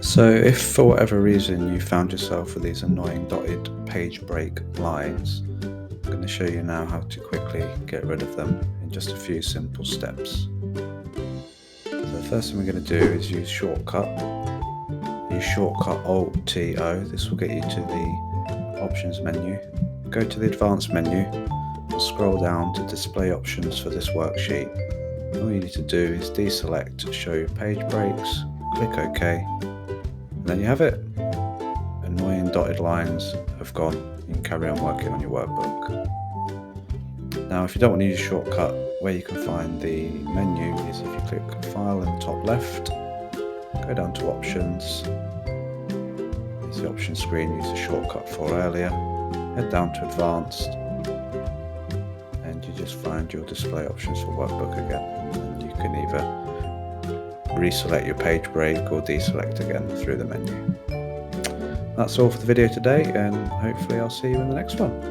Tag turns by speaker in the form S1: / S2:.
S1: So if for whatever reason you found yourself with these annoying dotted page break lines, I'm going to show you now how to quickly get rid of them in just a few simple steps. So the first thing we're going to do is use shortcut ALT+T+O. This will get you to the options menu. Go to the advanced menu and scroll down to display options for this worksheet. All you need to do is deselect show page breaks, click OK, and then you have it. Annoying dotted lines have gone. You can carry on working on your workbook. Now if you don't want to use a shortcut, where you can find the menu is if you click File in the top left, go down to Options. There's the option screen you used a shortcut for earlier. Head down to Advanced and you just find your display options for workbook again. And you can either reselect your page break or deselect again through the menu. That's all for the video today, and hopefully I'll see you in the next one.